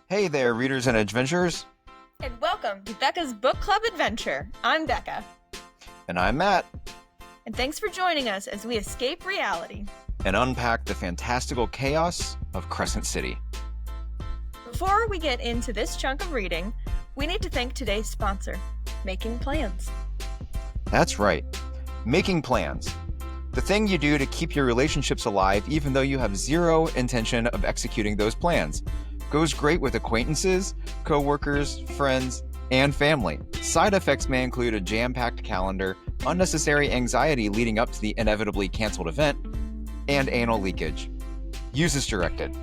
Hey there, readers and adventurers. And welcome to Becca's Book Club Adventure. I'm Becca. And I'm Matt. And thanks for joining us as we escape reality and unpack the fantastical chaos of Crescent City. Before we get into this chunk of reading, we need to thank today's sponsor, Making Plans. That's right. Making plans. The thing you do to keep your relationships alive even though you have zero intention of executing those plans. Goes great with acquaintances, co-workers, friends, and family. Side effects may include a jam-packed calendar, unnecessary anxiety leading up to the inevitably canceled event, and anal leakage. Use as directed.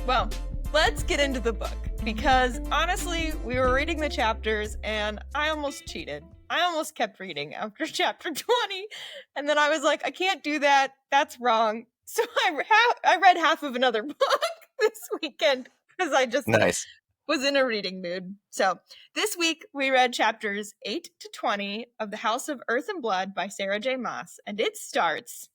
Well, let's get into the book, because honestly, we were reading the chapters and I almost cheated. I almost kept reading after chapter 20, and then I was like, I can't do that. That's wrong. So I read half of another book this weekend because I just was in a reading mood. So this week we read chapters 8 to 20 of The House of Earth and Blood by Sarah J. Maas, and it starts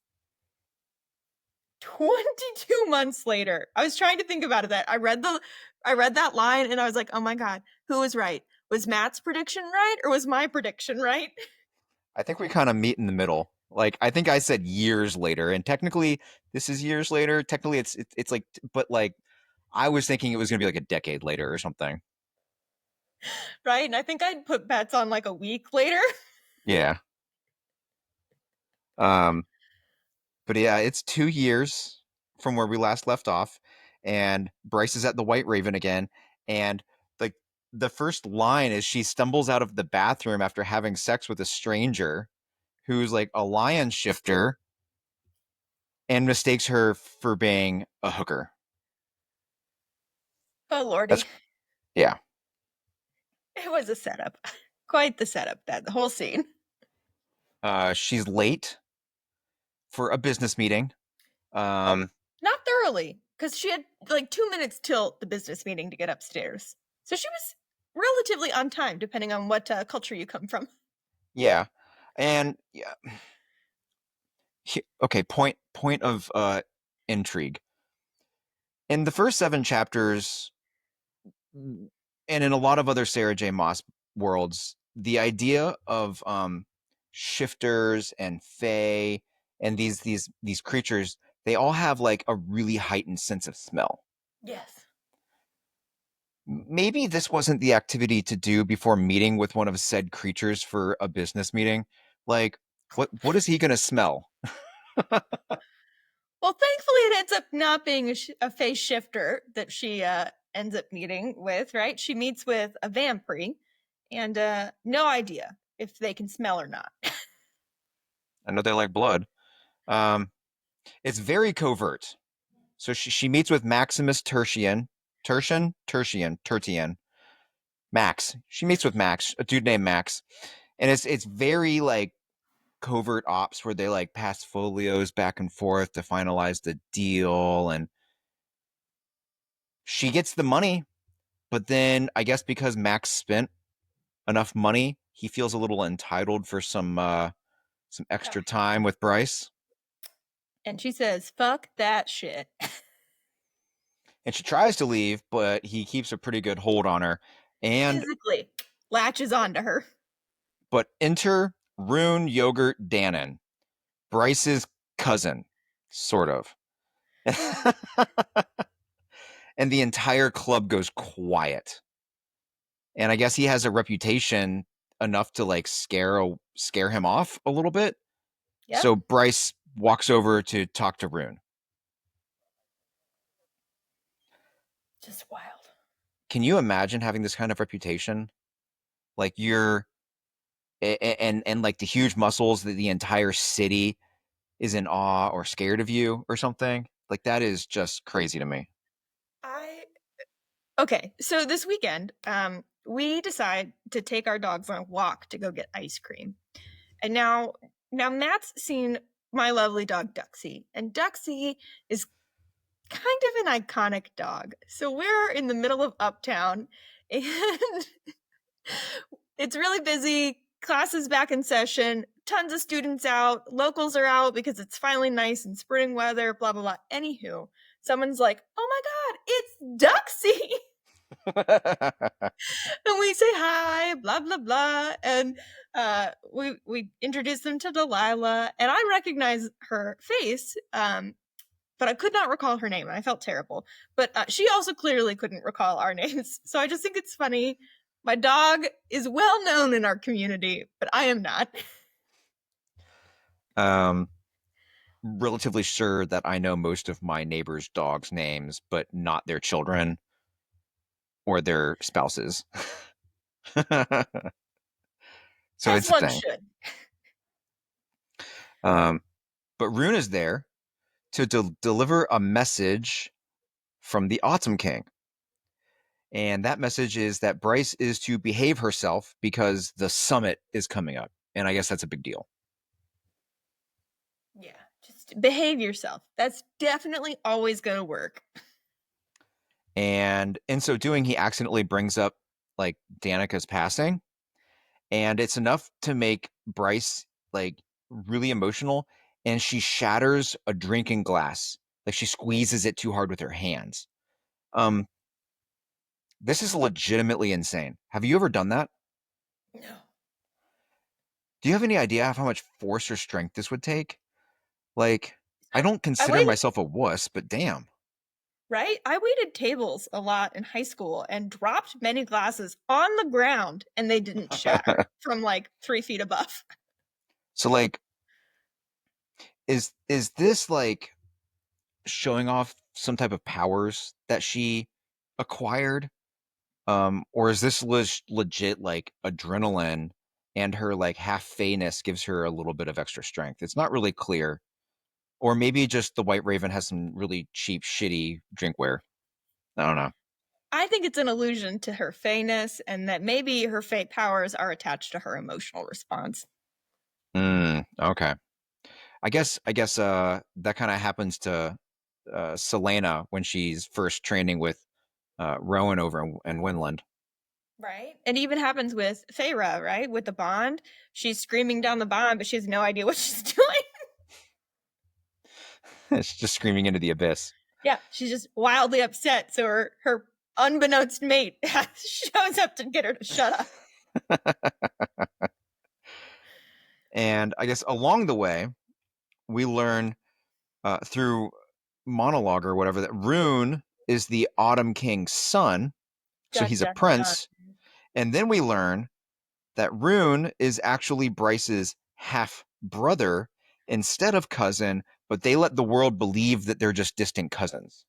22 months later. I was trying to think about it. I read that line and I was like, oh my God, who was right? Was Matt's prediction right or was my prediction right? I think we kind of meet in the middle. Like, I think I said years later, and technically this is years later. Technically it's like, but like, I was thinking it was going to be like a decade later or something. Right? And I think I'd put bets on like a week later. Yeah. But yeah, it's 2 years from where we last left off, and Bryce is at the White Raven again, and the first line is she stumbles out of the bathroom after having sex with a stranger who's like a lion shifter and mistakes her for being a hooker. Oh, Lordy. Yeah. It was a setup. Quite the setup, that whole scene. She's late for a business meeting. Not thoroughly, because she had like 2 minutes till the business meeting to get upstairs. So she was relatively on time, depending on what culture you come from. Yeah. And yeah. Okay, point of intrigue. In the first 7 chapters, and in a lot of other Sarah J. Maas worlds, the idea of shifters and fae and these creatures, they all have like a really heightened sense of smell. Yes. Maybe this wasn't the activity to do before meeting with one of said creatures for a business meeting. Like, what is he going to smell? Well, thankfully, it ends up not being a face shifter that she ends up meeting with, right? She meets with a vampire, and no idea if they can smell or not. I know they like blood. It's very covert. So she meets with Maximus Tertian. Max. She meets with Max, a dude named Max. And it's very like covert ops where they like pass folios back and forth to finalize the deal, and she gets the money, but then I guess because Max spent enough money, he feels a little entitled for some extra time with Bryce. And she says, fuck that shit. And she tries to leave, but he keeps a pretty good hold on her. And physically latches onto her. But enter Ruhn Yogurt Dannon, Bryce's cousin, sort of. And the entire club goes quiet. And I guess he has a reputation enough to like scare him off a little bit. Yep. So Bryce walks over to talk to Ruhn. Just wild. Can you imagine having this kind of reputation? Like you're and like the huge muscles that the entire city is in awe or scared of you or something. Like that is just crazy to me. Okay, so this weekend, we decide to take our dogs on a walk to go get ice cream. And now Matt's seen my lovely dog Duxie, and Duxie is kind of an iconic dog. So we're in the middle of Uptown, and it's really busy. Class is back in session. tons of students out. Locals are out because it's finally nice and spring weather, blah, blah, blah. Anywho, someone's like, oh my God, it's Duxie. And we say hi, blah, blah, blah. And we introduce them to Delilah. And I recognize her face, but I could not recall her name. I felt terrible. But she also clearly couldn't recall our names. So I just think it's funny. My dog is well known in our community, but I am not. Relatively sure that I know most of my neighbors' dogs' names, but not their children or their spouses. So As it's a one thing. should. But Ruhn is there to deliver a message from the Autumn King. And that message is that Bryce is to behave herself because the summit is coming up. And I guess that's a big deal. Yeah, just behave yourself. That's definitely always going to work. And in so doing, he accidentally brings up like Danika's passing. And it's enough to make Bryce like really emotional. And she shatters a drinking glass. Like she squeezes it too hard with her hands. This is legitimately insane. Have you ever done that? No. Do you have any idea of how much force or strength this would take? Like, I don't consider waited- myself a wuss, but damn. Right? I waited tables a lot in high school and dropped many glasses on the ground and they didn't shatter from like 3 feet above. So like, is this like showing off some type of powers that she acquired? Or is this legit like adrenaline and her like half fayness gives her a little bit of extra strength? It's not really clear. Or maybe just the White Raven has some really cheap, shitty drinkware. I don't know. I think it's an allusion to her fayness and that maybe her fate powers are attached to her emotional response. Okay. I guess that kind of happens to Selena when she's first training with Rowan over in Winland. Right. It even happens with Feyre, right? With the bond. She's screaming down the bond, but she has no idea what she's doing. It's just screaming into the abyss. Yeah, she's just wildly upset. So her unbeknownst mate shows up to get her to shut up. And I guess along the way, we learn through monologue or whatever that Ruhn is the Autumn King's son. So he's a prince. And then we learn that Ruhn is actually Bryce's half brother instead of cousin, but they let the world believe that they're just distant cousins.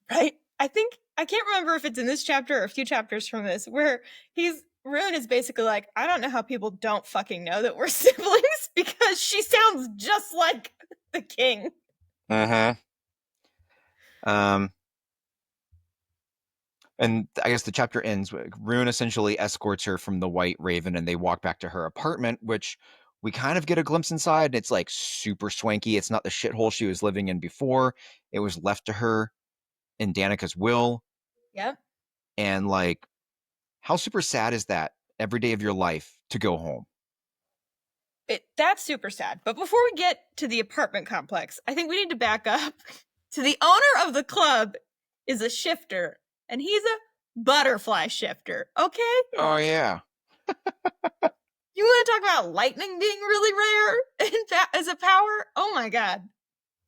Right? I can't remember if it's in this chapter or a few chapters from this, where Ruhn is basically like, I don't know how people don't fucking know that we're siblings because she sounds just like the king. And I guess the chapter ends with Ruhn essentially escorts her from the White Raven and they walk back to her apartment, which we kind of get a glimpse inside. And it's like super swanky. It's not the shithole she was living in before. It was left to her in Danika's will. Yep. And like, how super sad is that every day of your life to go home? That's super sad. But before we get to the apartment complex, I think we need to back up to the owner of the club is a shifter. And he's a butterfly shifter, okay? Oh, yeah. You want to talk about lightning being really rare as a power? Oh, my God.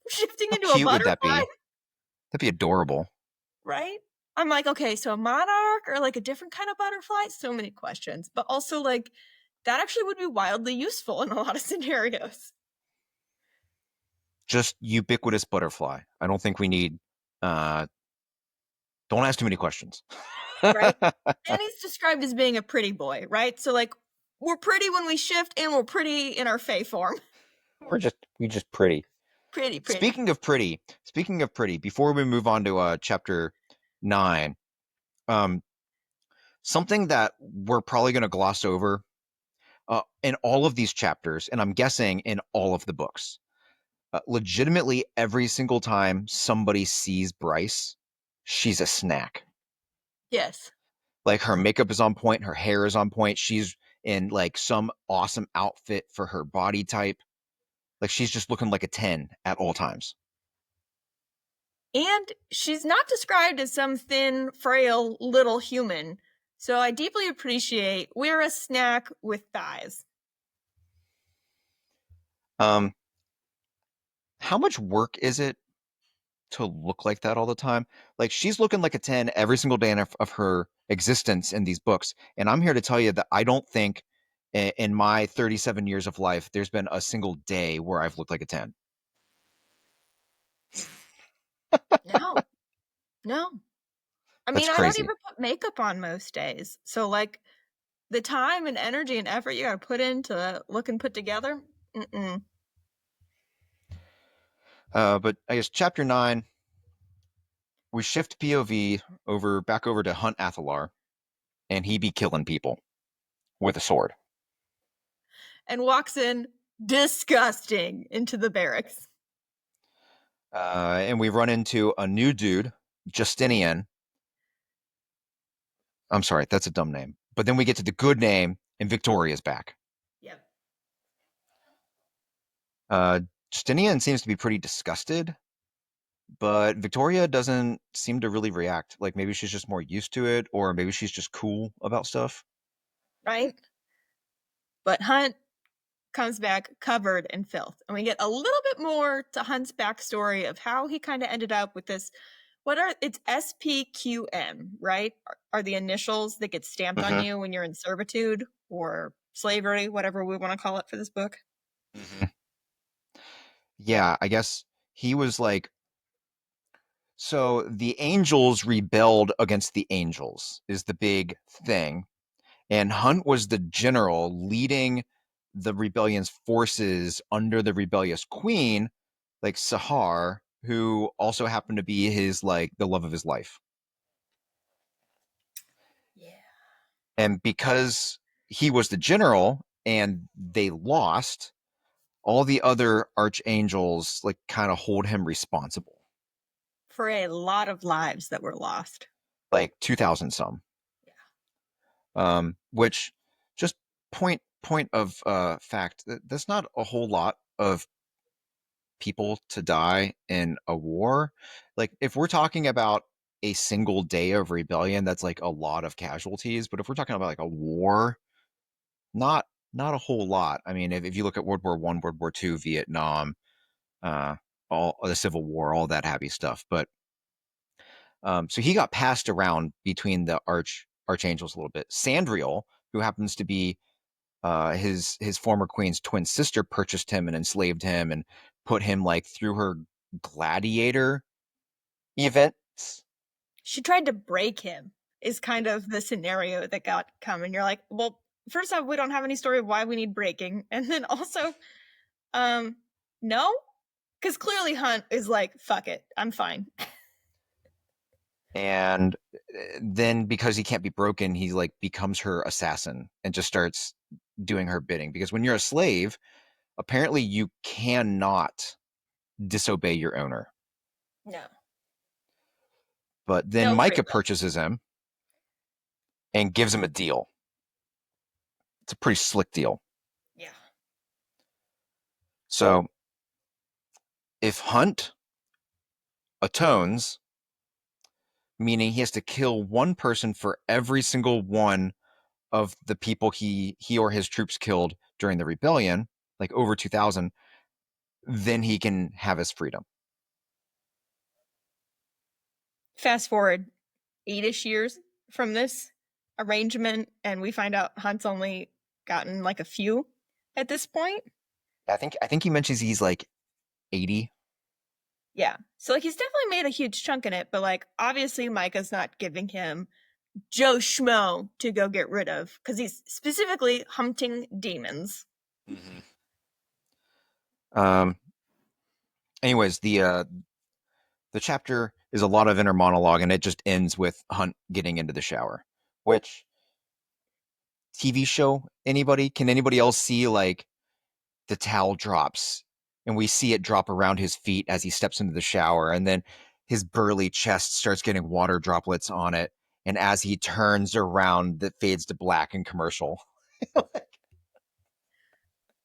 Shifting into a butterfly? Would that be? That'd be adorable. Right? I'm like, okay, so a monarch or like a different kind of butterfly? So many questions. But also, like, that actually would be wildly useful in a lot of scenarios. Just ubiquitous butterfly. I don't think we need... Don't ask too many questions. Right? And he's described as being a pretty boy, right? So, like, we're pretty when we shift and we're pretty in our Fae form. We just pretty. Pretty. Speaking of pretty, before we move on to chapter 9, something that we're probably going to gloss over in all of these chapters, and I'm guessing in all of the books, legitimately every single time somebody sees Bryce, she's a snack. Yes. Like her makeup is on point, her hair is on point. in like some awesome outfit for her body type. Like she's just looking like a 10 at all times. And she's not described as some thin, frail little human. So I deeply appreciate we're a snack with thighs. How much work is it to look like that all the time? Like she's looking like a 10 every single day of her existence in these books. And I'm here to tell you that I don't think in my 37 years of life, there's been a single day where I've looked like a 10. No, no. I That's mean, I don't crazy. even put makeup on most days. So, like, the time and energy and effort you got to put into looking put together. Mm-mm. But I guess chapter 9, we shift POV back over to Hunt Athalar, and he be killing people with a sword. And walks in disgusting into the barracks. And we run into a new dude, Justinian. I'm sorry, that's a dumb name. But then we get to the good name, and Victoria's back. Yep. Justinian seems to be pretty disgusted, but Victoria doesn't seem to really react. Like maybe she's just more used to it, or maybe she's just cool about stuff. Right? But Hunt comes back covered in filth. And we get a little bit more to Hunt's backstory of how he kind of ended up with this. It's SPQM, right? Are the initials that get stamped on you when you're in servitude or slavery, whatever we want to call it for this book. Yeah, I guess he was like, so the angels rebelled against the angels is the big thing. And Hunt was the general leading the rebellion's forces under the rebellious queen, like Sahar, who also happened to be his like the love of his life. Yeah. And because he was the general and they lost, all the other archangels like kind of hold him responsible. For a lot of lives that were lost. Like 2,000 some. Yeah. Which just point of fact, that's not a whole lot of people to die in a war. Like if we're talking about a single day of rebellion, that's like a lot of casualties. But if we're talking about like a war, not a whole lot. I mean, if you look at World War I, World War II, Vietnam, all the Civil War, all that happy stuff. But so he got passed around between the archangels a little bit. Sandriel, who happens to be his former queen's twin sister, purchased him and enslaved him and put him like through her gladiator events. She tried to break him is kind of the scenario that got come. And you're like, well, first off, we don't have any story of why we need breaking. And then also, no, because clearly Hunt is like, fuck it, I'm fine. And then because he can't be broken, he like becomes her assassin and just starts doing her bidding. Because when you're a slave, apparently you cannot disobey your owner. No. But then No Micah freedom. purchases him and gives him a deal. It's a pretty slick deal. Yeah. So if Hunt atones, meaning he has to kill one person for every single one of the people he or his troops killed during the rebellion, like over 2,000, then he can have his freedom. Fast forward 8-ish years from this arrangement, and we find out Hunt's only gotten like a few at this point. I think he mentions he's like 80. Yeah. So like he's definitely made a huge chunk in it, but like obviously Micah's not giving him Joe Schmo to go get rid of because he's specifically hunting demons. Anyways, the chapter is a lot of inner monologue, and it just ends with Hunt getting into the shower. Which TV show? Can anybody else see like the towel drops and we see it drop around his feet as he steps into the shower, and then his burly chest starts getting water droplets on it, and as he turns around, that fades to black and commercial.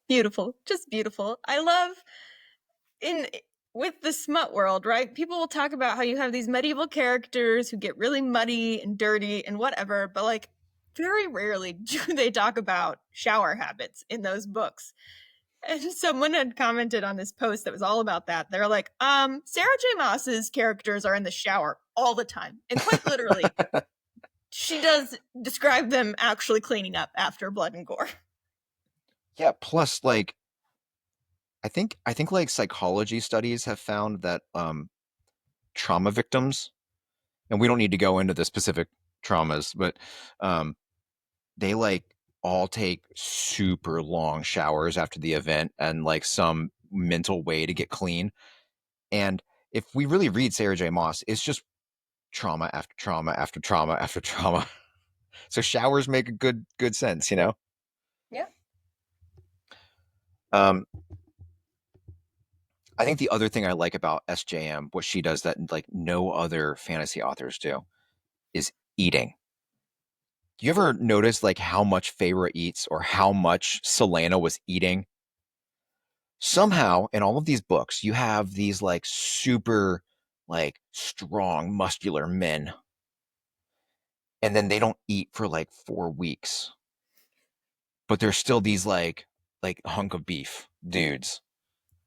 Beautiful, just beautiful. I love in with the smut world, right? People will talk about how you have these medieval characters who get really muddy and dirty and whatever, but like very rarely do they talk about shower habits in those books. And someone had commented on this post that was all about that. They're like, Sarah J. Maas's characters are in the shower all the time. And quite literally, she does describe them actually cleaning up after blood and gore. Yeah, plus like I think like psychology studies have found that trauma victims, and we don't need to go into the specific traumas, but they like all take super long showers after the event and like some mental way to get clean. And if we really read Sarah J. Maas, it's just trauma after trauma after trauma after trauma. So showers make a good sense, you know? Yeah. Um, I think the other thing I like about SJM, what she does that like no other fantasy authors do, is eating. You ever notice like how much Feyre eats or how much Selena was eating? Somehow in all of these books, you have these like super like strong, muscular men, and then they don't eat for like 4 weeks, but they're still these like hunk of beef dudes.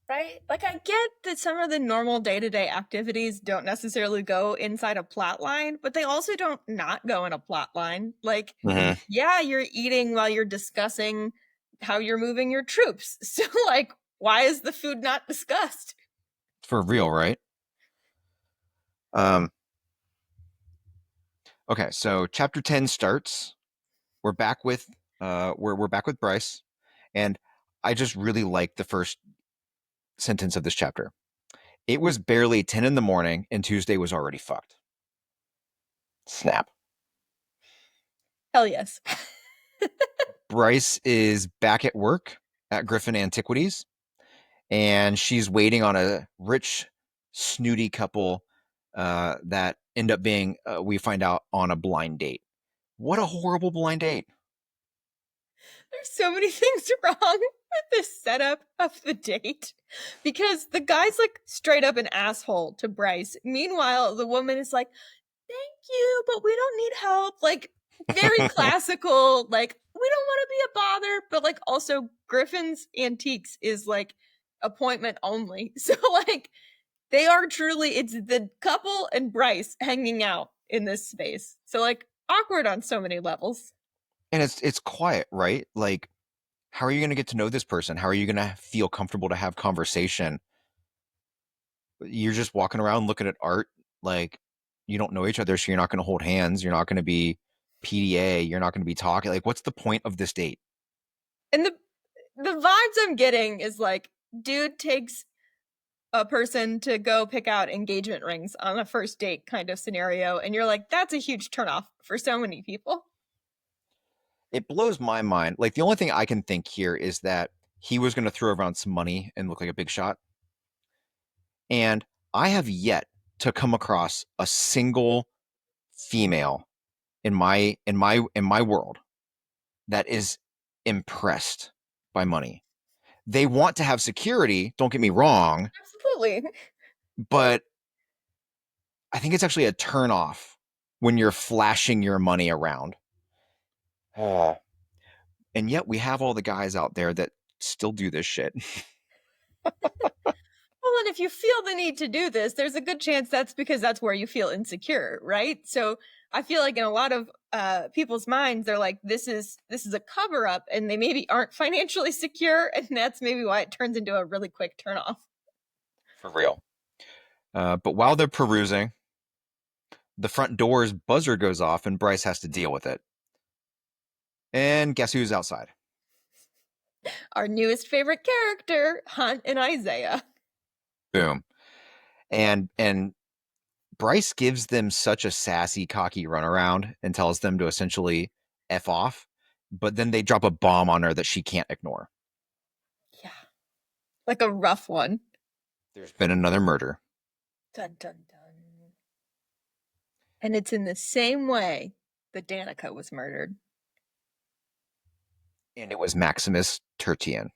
Right? Like, I get that some of the normal day to day activities don't necessarily go inside a plot line, but they also don't not go in a plot line. Like, Mm-hmm. yeah, you're eating while you're discussing how you're moving your troops. So, like, why is the food not discussed? For real, right? Um, okay, so chapter 10 starts. We're back with we're back with Bryce, and I just really like the first sentence of this chapter. It was barely 10 in the morning and Tuesday was already fucked. Snap. Hell yes. Bryce is back at work at Griffin Antiquities, and she's waiting on a rich, snooty couple that end up being, we find out, on a blind date. What a horrible blind date. There's so many things wrong with this setup of the date because the guy's like straight up an asshole to Bryce. Meanwhile, the woman is like, thank you, but we don't need help. Like, very classical, like, we don't want to be a bother, but like also Griffin's Antiques is like appointment only. So like they are truly, it's the couple and Bryce hanging out in this space. So like awkward on so many levels. And it's quiet, right? Like, how are you going to get to know this person? How are you going to feel comfortable to have conversation? You're just walking around looking at art. Like, you don't know each other, so you're not going to hold hands. You're not going to be PDA. You're not going to be talking. Like, what's the point of this date? And the vibes I'm getting is like, dude takes a person to go pick out engagement rings on a first date kind of scenario, and you're like, that's a huge turnoff for so many people. It blows my mind. Like, the only thing I can think here is that he was going to throw around some money and look like a big shot. And I have yet to come across a single female in my world that is impressed by money. They want to have security, don't get me wrong, Absolutely. but I think it's actually a turn off when you're flashing your money around. Oh. And yet we have all the guys out there that still do this shit. Well, and if you feel the need to do this, there's a good chance that's because that's where you feel insecure, right? So I feel like in a lot of people's minds, they're like, this is a cover up, and they maybe aren't financially secure, and that's maybe why it turns into a really quick turnoff. For real. But while they're perusing, the front door's buzzer goes off and Bryce has to deal with it. And guess who's outside? Our newest favorite character, Hunt and Isaiah. Boom. And Bryce gives them such a sassy, cocky runaround and tells them to essentially F off, but then they drop a bomb on her that she can't ignore. Yeah. Like a rough one. There's been another murder. Dun dun dun. And it's in the same way that Danika was murdered. And it was Maximus Tertian.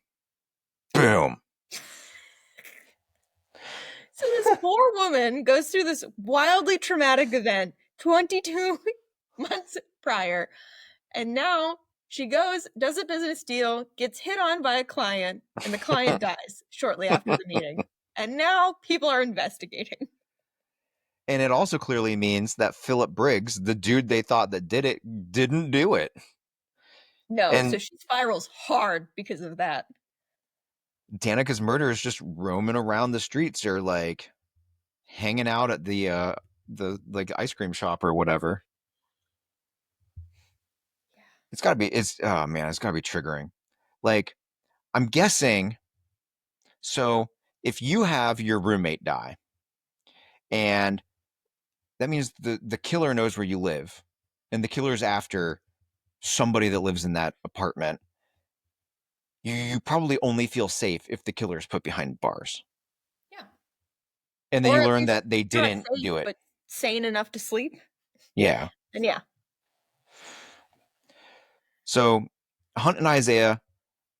Boom. So this poor woman goes through this wildly traumatic event 22 months prior, and now she goes, does a business deal, gets hit on by a client, and the client dies shortly after the meeting. And now people are investigating. And it also clearly means that Philip Briggs, the dude they thought that did it, didn't do it. No, And so she spirals hard because of that. Danika's murderers just roaming around the streets or like hanging out at the like ice cream shop or whatever. It's gotta be, it's gotta be triggering. Like, I'm guessing, so if you have your roommate die, and that means the killer knows where you live, and the killer's after somebody that lives in that apartment, you probably only feel safe if the killer is put behind bars. Yeah. And then Or you at learn least that they not didn't safe, do it. but sane enough to sleep. Yeah. And yeah. So Hunt and Isaiah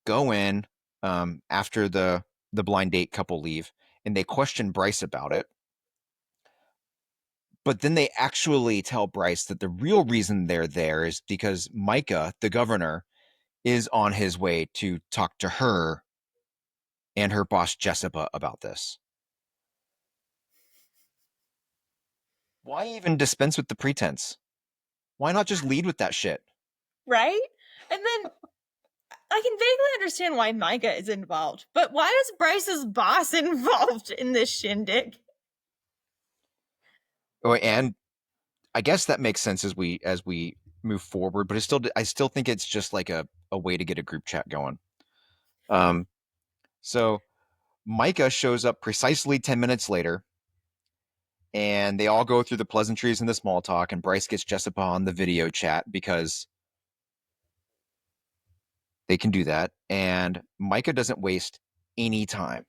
go in after the blind date couple leave, and they question Bryce about it. But then they actually tell Bryce that the real reason they're there is because Micah, the governor, is on his way to talk to her and her boss Jessica about this. Why even dispense with the pretense? Why not just lead with that shit? Right? And then I can vaguely understand why Micah is involved, but why is Bryce's boss involved in this shindig? Oh, and I guess that makes sense as we move forward, but I still think it's just like a way to get a group chat going. So Micah shows up precisely 10 minutes later, and they all go through the pleasantries and the small talk, and Bryce gets Jessica on the video chat because they can do that. And Micah doesn't waste any time.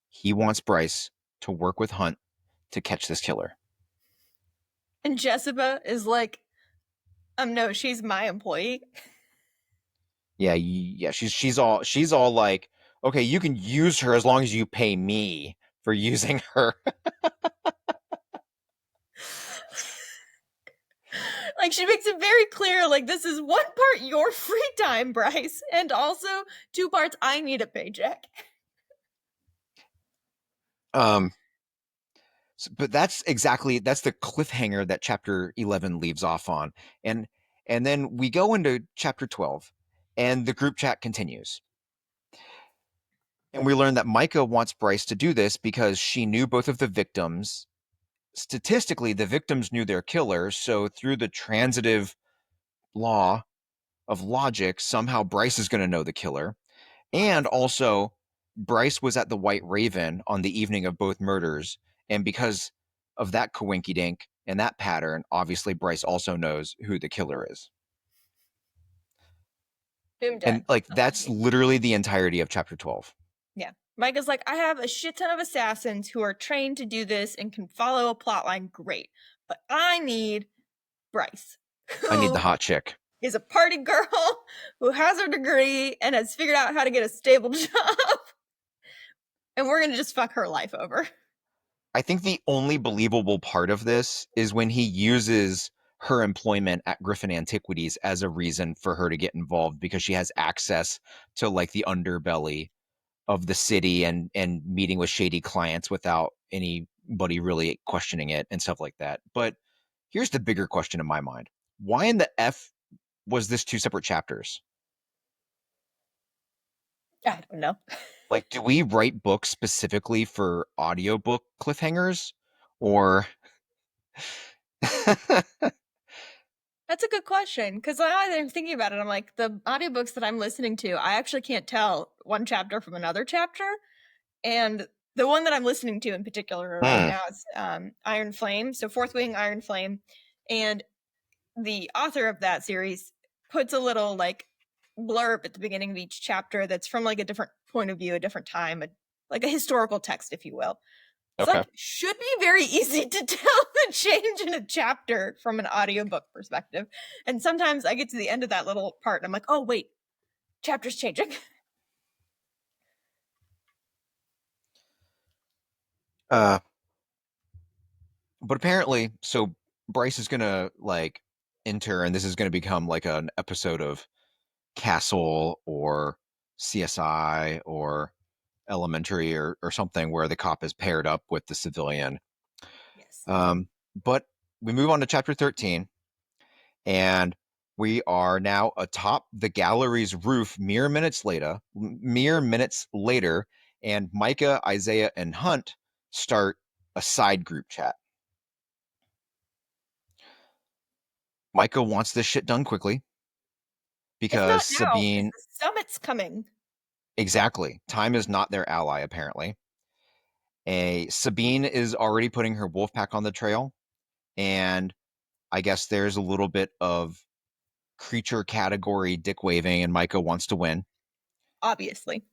He wants Bryce to work with Hunt to catch this killer. And Jessica is like, no, she's my employee. Yeah. She's all like, okay, you can use her as long as you pay me for using her. Like, she makes it very clear, like, this is one part your free time, Bryce, and also 2 parts I need a paycheck. But that's the cliffhanger that chapter 11 leaves off on. And then we go into chapter 12, and the group chat continues. And we learn that Micah wants Bryce to do this because she knew both of the victims. Statistically, the victims knew their killer, so through the transitive law of logic, somehow Bryce is going to know the killer. And also, Bryce was at the White Raven on the evening of both murders, and because of that coinkydink and that pattern, obviously Bryce also knows who the killer is. Boom, And like that's literally the entirety of chapter 12. Yeah. Micah's like, I have a shit ton of assassins who are trained to do this and can follow a plotline great, but I need Bryce. I need the hot chick. Is a party girl who has her degree and has figured out how to get a stable job. And we're going to just fuck her life over. I think the only believable part of this is when he uses her employment at Griffin Antiquities as a reason for her to get involved because she has access to like the underbelly of the city and meeting with shady clients without anybody really questioning it and stuff like that. But here's the bigger question in my mind. Why in the F was this 2 separate chapters? I don't know. Like, do we write books specifically for audiobook cliffhangers? Or That's a good question, because I'm thinking about it, I'm like, the audiobooks that I'm listening to, I actually can't tell one chapter from another chapter. And the one that I'm listening to in particular right now is Iron Flame. So Fourth Wing, Iron Flame. And the author of that series puts a little like blurb at the beginning of each chapter that's from like a different point of view, a different time, like a historical text, if you will. It's Okay. like, should be very easy to tell the change in a chapter from an audiobook perspective. And sometimes I get to the end of that little part and I'm like, oh, wait, chapter's changing. But apparently, so Bryce is gonna like enter, and this is gonna become like an episode of Castle or CSI or Elementary or something where the cop is paired up with the civilian. Yes. But we move on to chapter 13, and we are now atop the gallery's roof mere minutes later, and Micah, Isaiah, and Hunt start a side group chat. Micah wants this shit done quickly If because not now, because Sabine, the summit's coming. exactly, time is not their ally, apparently. Sabine is already putting her wolf pack on the trail, and I guess there's a little bit of creature category dick waving, and Micah wants to win. Obviously.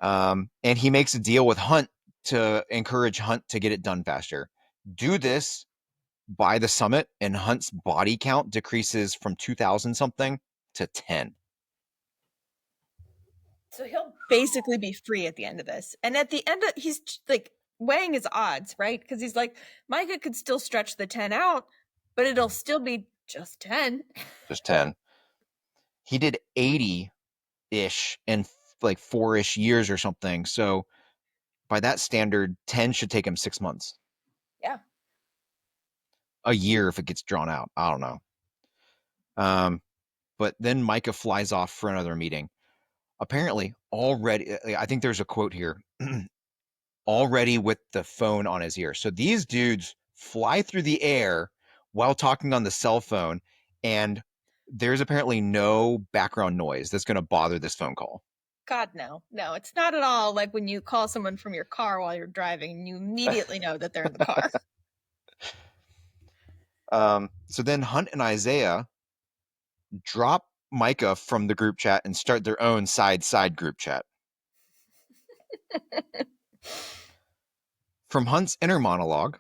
And he makes a deal with Hunt to encourage Hunt to get it done faster. Do this by the summit, and Hunt's body count decreases from 2,000 something to 10. So he'll basically be free at the end of this. And at the end of, he's like weighing his odds, right? Because he's like, Micah could still stretch the 10 out, but it'll still be just 10. Just 10. He did 80-ish in like 4-ish years or something. So by that standard, 10 should take him 6 months. Yeah. A year if it gets drawn out. I don't know. But then Micah flies off for another meeting. Apparently, already, I think there's a quote here, already with the phone on his ear. So these dudes fly through the air while talking on the cell phone, and there's apparently no background noise that's going to bother this phone call. God, no. No, it's not at all like when you call someone from your car while you're driving and you immediately know that they're in the car. So then Hunt and Isaiah drop Micah from the group chat and start their own side group chat. From Hunt's inner monologue,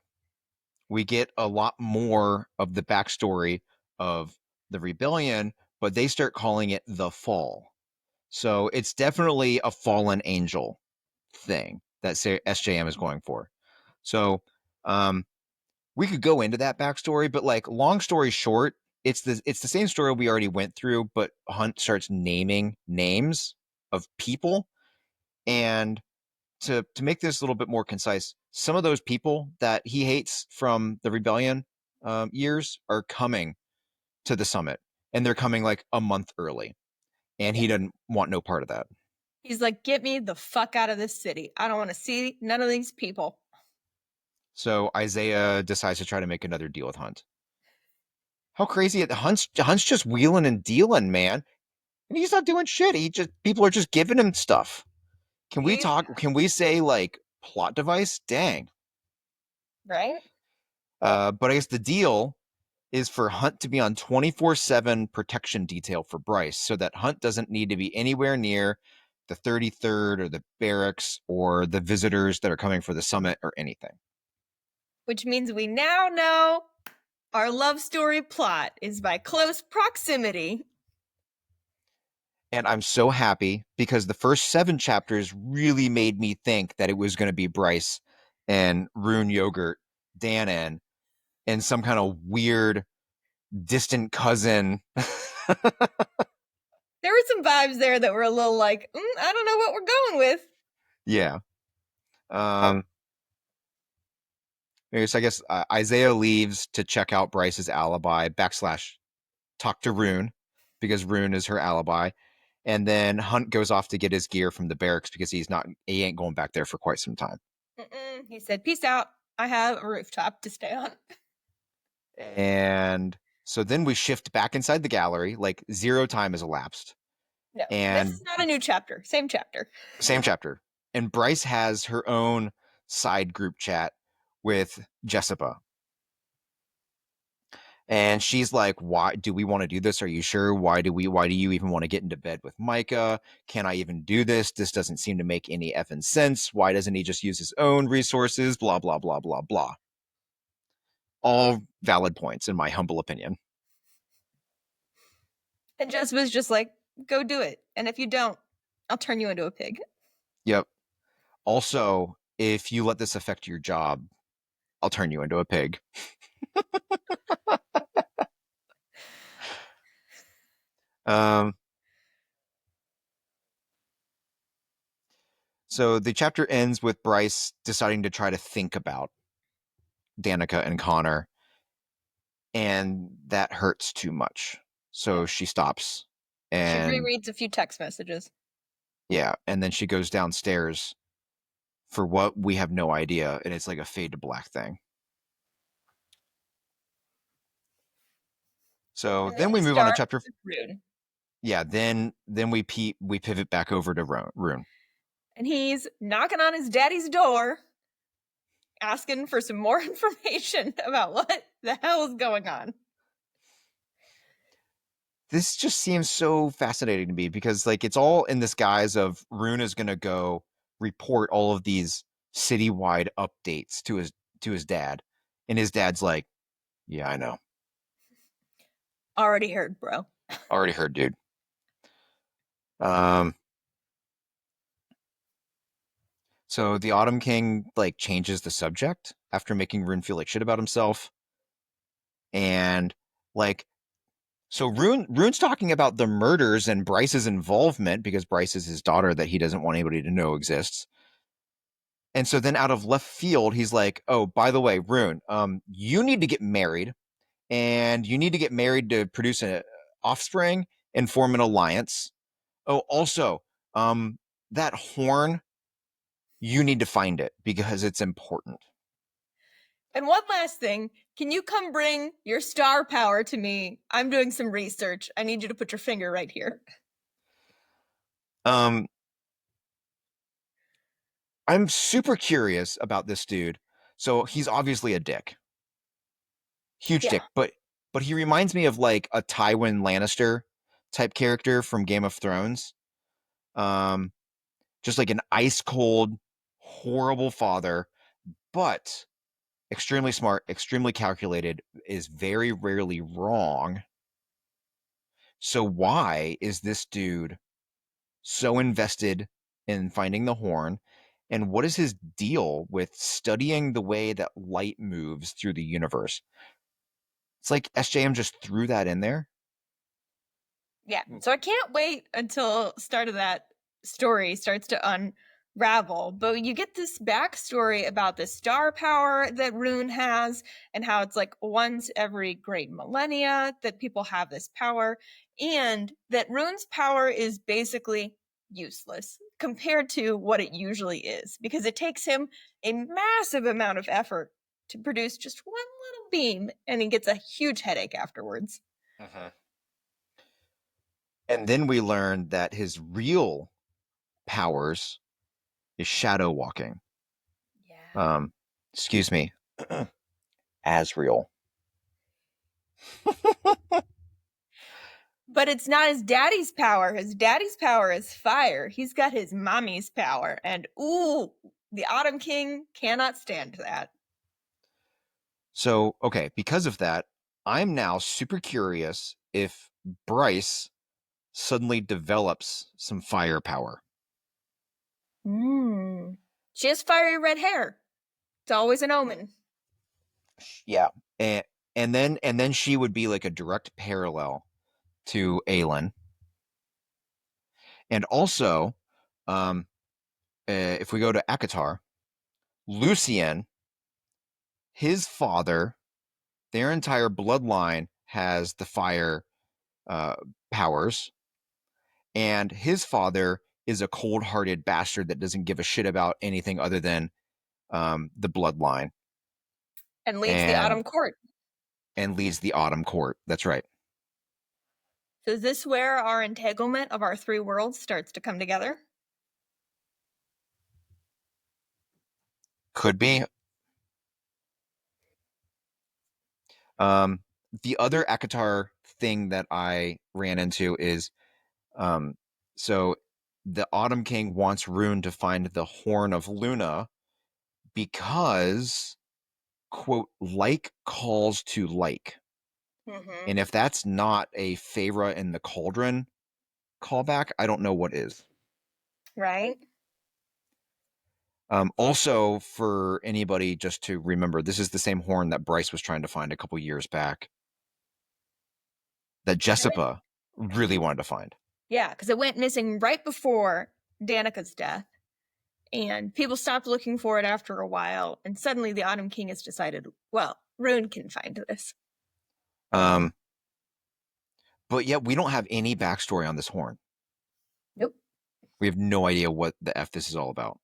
we get a lot more of the backstory of the rebellion, but they start calling it the fall. So it's definitely a fallen angel thing that SJM is going for. So we could go into that backstory, but like long story short, it's the same story we already went through, but Hunt starts naming names of people. And to make this a little bit more concise, some of those people that he hates from the rebellion years are coming to the summit, and they're coming like a month early, and he doesn't want no part of that. He's like, get me the fuck out of this city. I don't want to see none of these people. So Isaiah decides to try to make another deal with Hunt. How crazy it Hunt's just wheeling and dealing, man. And he's not doing shit. People are just giving him stuff. Can we say like plot device? Dang. Right? But I guess the deal is for Hunt to be on 24/7 protection detail for Bryce, so that Hunt doesn't need to be anywhere near the 33rd or the barracks or the visitors that are coming for the summit or anything. Which means we now know our love story plot is by close proximity. And I'm so happy because the first 7 chapters really made me think that it was going to be Bryce and Ruhn Yogurt, Danon, and some kind of weird distant cousin. There were some vibes there that were a little like, I don't know what we're going with. Yeah. So I guess Isaiah leaves to check out Bryce's alibi / talk to Ruhn, because Ruhn is her alibi. And then Hunt goes off to get his gear from the barracks because he ain't going back there for quite some time. He said, peace out. I have a rooftop to stay on. And so then we shift back inside the gallery, like 0 time has elapsed. No, and this is not a new chapter. Same chapter. Same chapter. And Bryce has her own side group chat with Jessica. And she's like, why do we want to do this? Are you sure? Why do you even want to get into bed with Micah? Can I even do this? This doesn't seem to make any effing sense. Why doesn't he just use his own resources? Blah, blah, blah, blah, blah. All valid points, in my humble opinion. And Jess was just like, go do it. And if you don't, I'll turn you into a pig. Yep. Also, if you let this affect your job, I'll turn you into a pig. So the chapter ends with Bryce deciding to try to think about Danika and Connor, and that hurts too much. So she stops She and rereads a few text messages. yeah, and then she goes downstairs for what we have no idea, and it's like a fade to black thing. So then we move on to chapter. Ruhn. Yeah, then we pivot back over to Ruhn. And he's knocking on his daddy's door, asking for some more information about what the hell is going on. This just seems so fascinating to me because like it's all in this guise of Ruhn is going to go report all of these citywide updates to his dad, and his dad's like, yeah, I know. Already heard, bro. Already heard, dude. So the Autumn King like changes the subject after making Ruhn feel like shit about himself. And like so Ruhn's talking about the murders and Bryce's involvement because Bryce is his daughter that he doesn't want anybody to know exists. And so then out of left field, he's like, oh, by the way, Ruhn, you need to get married and you need to get married to produce an offspring and form an alliance. Oh, also, that horn, you need to find it because it's important. And one last thing, can you come bring your star power to me? I'm doing some research. I need you to put your finger right here. I'm super curious about this dude. So he's obviously a dick. Huge dick, but he reminds me of like a Tywin Lannister type character from Game of Thrones. Just like an ice cold, horrible father, but extremely smart, extremely calculated, is very rarely wrong. So why is this dude so invested in finding the horn? And what is his deal with studying the way that light moves through the universe? It's like SJM just threw that in there. Yeah. So I can't wait until start of that story starts to unravel. But you get this backstory about the star power that Ruhn has and how it's like once every great millennia that people have this power, and that Ruhn's power is basically useless compared to what it usually is because it takes him a massive amount of effort to produce just one little beam and he gets a huge headache afterwards. And then we learn that his real powers is shadow walking. Yeah. Excuse me. Asriel. But it's not his daddy's power. His daddy's power is fire. He's got his mommy's power. And ooh, the Autumn King cannot stand that. So, okay, because of that, I'm now super curious if Bryce suddenly develops some firepower. She has fiery red hair. It's always an omen. Yeah. And then she would be like a direct parallel to Aelin. And also, if we go to ACOTAR, Lucien, his father, their entire bloodline has the fire powers, and his father is a cold-hearted bastard that doesn't give a shit about anything other than the bloodline. And leads the Autumn Court. And leads the Autumn Court. That's right. So is this where our entanglement of our three worlds starts to come together? Could be. The other ACOTAR thing that I ran into is, so the Autumn King wants Ruhn to find the Horn of Luna because, quote, like calls to like. Mm-hmm. And if that's not a Feyre in the Cauldron callback, I don't know what is. Right? Also, for anybody just to remember, this is the same horn that Bryce was trying to find a couple years back that Jessica really wanted to find. Yeah, because it went missing right before Danika's death. And people stopped looking for it after a while. And suddenly the Autumn King has decided, well, Ruhn can find this. But yet we don't have any backstory on this horn. Nope. We have no idea what the F this is all about.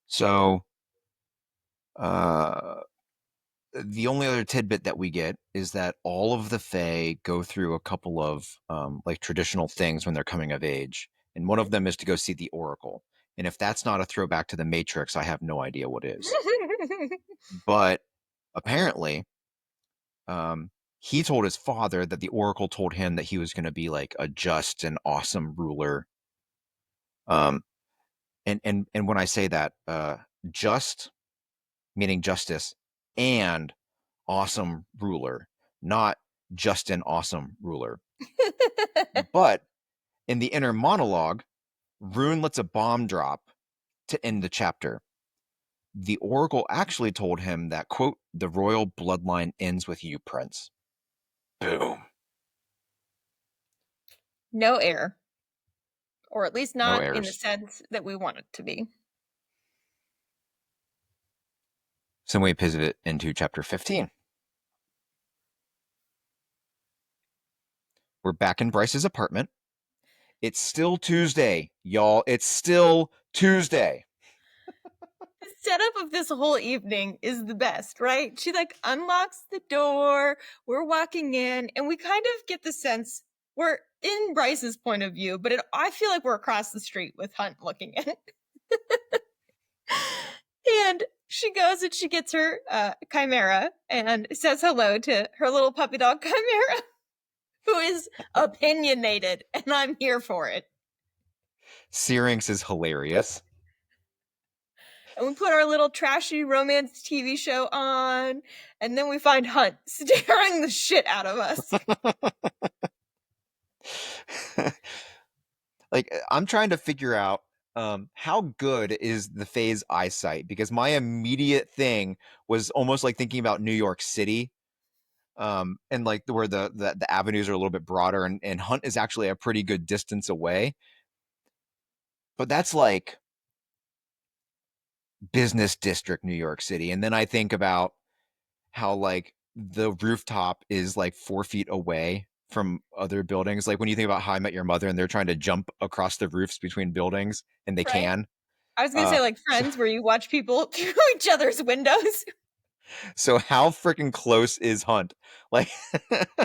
So the only other tidbit that we get is that all of the Fae go through a couple of like traditional things when they're coming of age. And one of them is to go see the Oracle. And if that's not a throwback to the Matrix, I have no idea what is. But apparently, he told his father that the Oracle told him that he was going to be like a just and awesome ruler. And when I say that, just meaning justice and awesome ruler, not just an awesome ruler. But in the inner monologue, Ruhn lets a bomb drop to end the chapter. The Oracle actually told him that, quote, the royal bloodline ends with you, Prince. Boom. No heir. Or at least No not in the heirs. sense that we want it to be. So we pivot into chapter 15. We're back in Bryce's apartment. It's still Tuesday, y'all. It's still Tuesday. The setup of this whole evening is the best, right? She like unlocks the door, we're walking in, and we kind of get the sense we're in Bryce's point of view, but I feel like we're across the street with Hunt looking in. And she goes and she gets her chimera and says hello to her little puppy dog chimera, who is opinionated, and I'm here for it. Syrinx is hilarious. And we put our little trashy romance TV show on, and then we find Hunt staring the shit out of us. Like, I'm trying to figure out how good is the Fae's eyesight, because my immediate thing was almost like thinking about New York City, and like where the avenues are a little bit broader, and Hunt is actually a pretty good distance away. But that's like business district New York City. And then I think about how like the rooftop is like 4 feet away from other buildings. Like when you think about How I Met Your Mother and they're trying to jump across the roofs between buildings and they Right. can. I was gonna say like Friends, where you watch people through each other's windows. So how freaking close is Hunt? Like And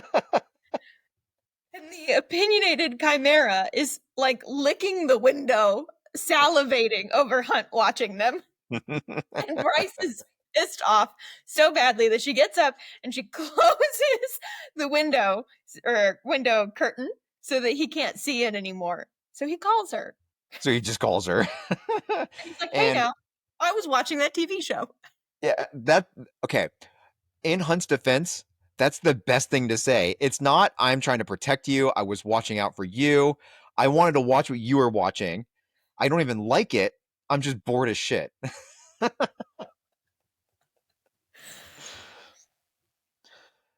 the opinionated chimera is like licking the window, salivating over Hunt watching them. And Bryce is pissed off so badly that she gets up and she closes the window or window curtain so that he can't see it anymore. So he calls her. So he just calls her. And he's like, hey, now, I was watching that TV show. Yeah, okay. In Hunt's defense, that's the best thing to say. It's not, I'm trying to protect you. I was watching out for you. I wanted to watch what you were watching. I don't even like it. I'm just bored as shit.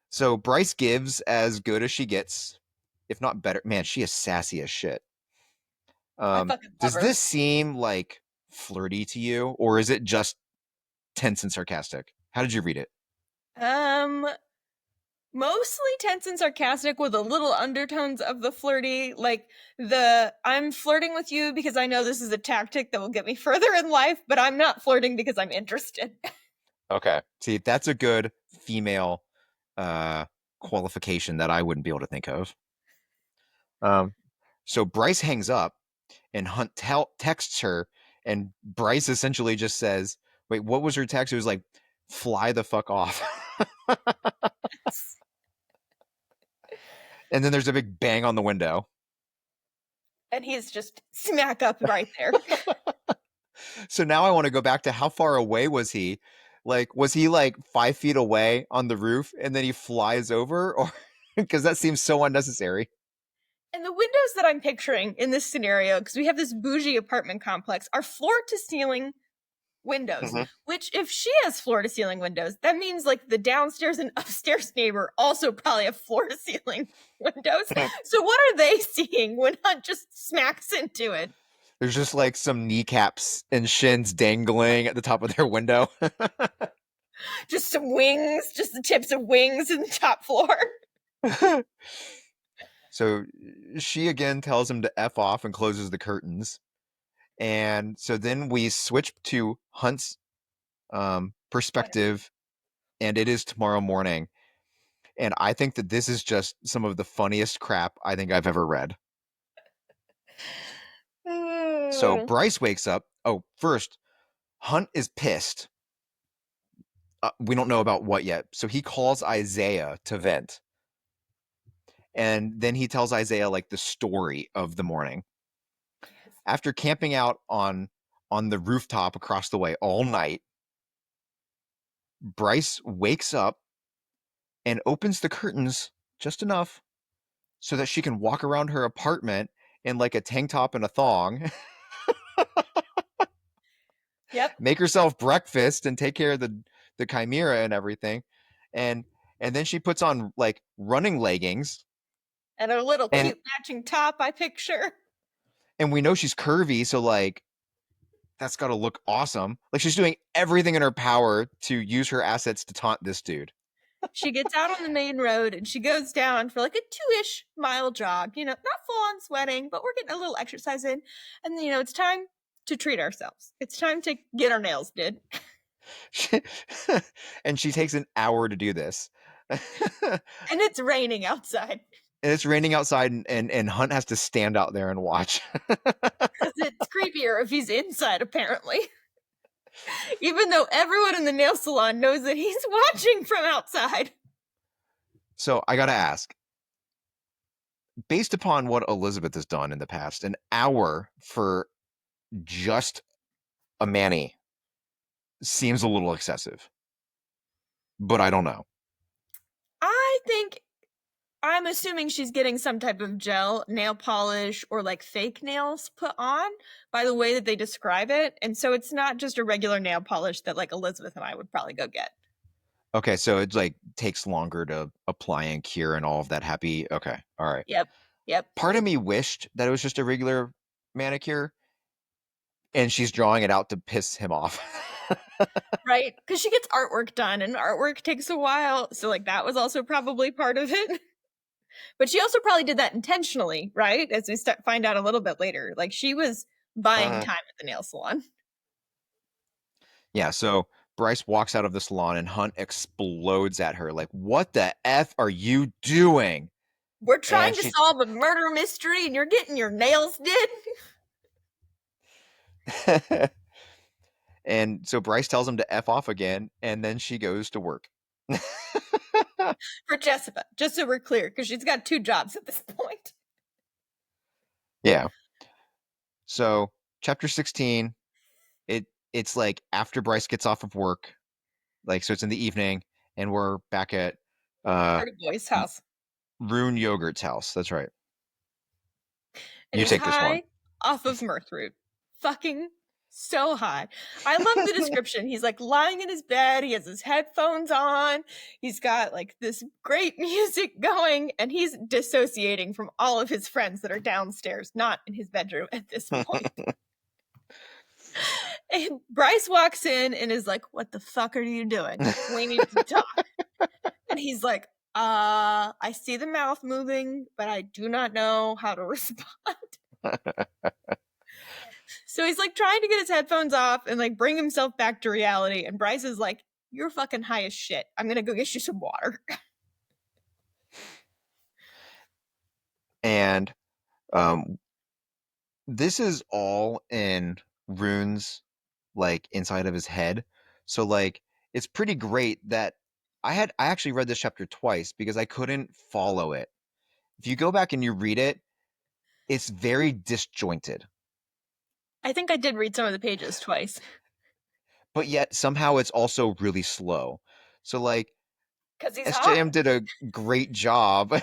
So Bryce gives as good as she gets, if not better. Man, she is sassy as shit. Does this seem like flirty to you, or is it just tense and sarcastic? How did you read it? Mostly tense and sarcastic with a little undertones of the flirty, like I'm flirting with you because I know this is a tactic that will get me further in life, but I'm not flirting because I'm interested. Okay. See, that's a good female qualification that I wouldn't be able to think of. So Bryce hangs up and Hunt texts her And Bryce essentially just says, wait, what was her text? It was like, fly the fuck off. And then there's a big bang on the window. And he's just smack up right there. So now I want to go back to how far away was he? Like, was he like 5 feet away on the roof and then he flies over? Or because that seems so unnecessary. And the windows that I'm picturing in this scenario, because we have this bougie apartment complex, are floor to ceiling windows. Mhm. Which, if she has floor to ceiling windows, that means like the downstairs and upstairs neighbor also probably have floor to ceiling windows. So what are they seeing when Hunt just smacks into it? There's just like some kneecaps and shins dangling at the top of their window. Just some wings, just the tips of wings in the top floor. So she again tells him to F off and closes the curtains. And so then we switch to Hunt's perspective, and it is tomorrow morning. And I think that this is just some of the funniest crap I think I've ever read. So Bryce wakes up. Oh, first, Hunt is pissed. We don't know about what yet. So he calls Isaiah to vent. And then he tells Isaiah like the story of the morning. After camping out on the rooftop across the way all night, Bryce wakes up and opens the curtains just enough so that she can walk around her apartment in like a tank top and a thong. Yep. Make herself breakfast and take care of the chimera and everything. And then she puts on like running leggings. And a little And cute matching top, I picture. and we know she's curvy, so like that's got to look awesome. Like she's doing everything in her power to use her assets to taunt this dude. She gets out on the main road and she goes down for like a 2-ish mile jog. You know, not full on sweating, but we're getting a little exercise in. And, you know, it's time to treat ourselves. It's time to get our nails did. And she takes an hour to do this. And it's raining outside. And it's raining outside, and Hunt has to stand out there and watch. Because it's creepier if he's inside, apparently. Even though everyone in the nail salon knows that he's watching from outside. So I gotta ask, based upon what Elizabeth has done in the past, an hour for just a mani seems a little excessive. But I don't know. I'm assuming she's getting some type of gel, nail polish, or like fake nails put on by the way that they describe it. And so it's not just a regular nail polish that like Elizabeth and I would probably go get. Okay, so it like takes longer to apply and cure and all of that happy. Okay, all right. Yep. Part of me wished that it was just a regular manicure and she's drawing it out to piss him off. Right? Because she gets artwork done and artwork takes a while. So like that was also probably part of it. But she also probably did that intentionally, right? As we find out a little bit later. Like she was buying time at the nail salon. Yeah, so Bryce walks out of the salon and Hunt explodes at her. Like, what the F are you doing? We're trying to solve a murder mystery and you're getting your nails did. And so Bryce tells him to F off again, and then she goes to work. For Jessica, just so we're clear, because she's got 2 jobs at this point. Yeah. So chapter 16, it's like after Bryce gets off of work, like so it's in the evening, and we're back at Pretty Boy's house. Ruhn Yogurt's house. That's right. And you take this one. Off of Mirthroot. Fucking so high. I love the description. He's like lying in his bed. He has his headphones on. He's got like this great music going, and he's dissociating from all of his friends that are downstairs, not in his bedroom at this point. And Bryce walks in and is like, "What the fuck are you doing? We need to talk." And he's like, I see the mouth moving, but I do not know how to respond. So he's like trying to get his headphones off and like bring himself back to reality. And Bryce is like, "You're fucking high as shit. I'm gonna go get you some water." And this is all in Ruhn's like inside of his head. So like it's pretty great that I actually read this chapter twice because I couldn't follow it. If you go back and you read it, it's very disjointed. I think I did read some of the pages twice. But yet somehow it's also really slow. So like Because he's hot. SJM did a great job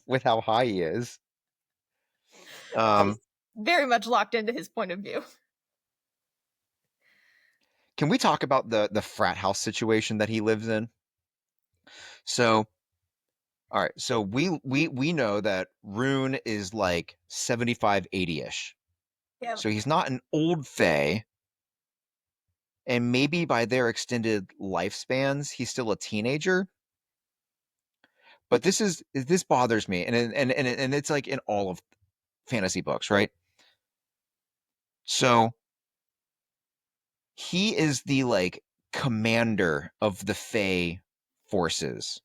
with how high he is. He's very much locked into his point of view. Can we talk about the frat house situation that he lives in? So, all right. So we know that Ruhn is like 75, 80-ish. Yeah. So he's not an old fae, and maybe by their extended lifespans, he's still a teenager. But this bothers me, and it's like in all of fantasy books, right? So he is the like commander of the fae forces,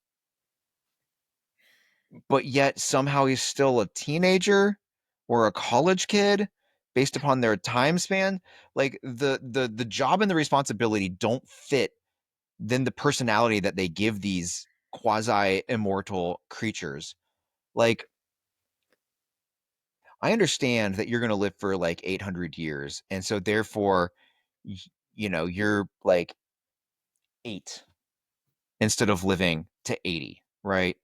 but yet somehow he's still a teenager or a college kid based upon their time span. Like the job and the responsibility don't fit then the personality that they give these quasi immortal creatures. Like I understand that you're going to live for like 800 years, and so therefore you're like 8 instead of living to 80, right?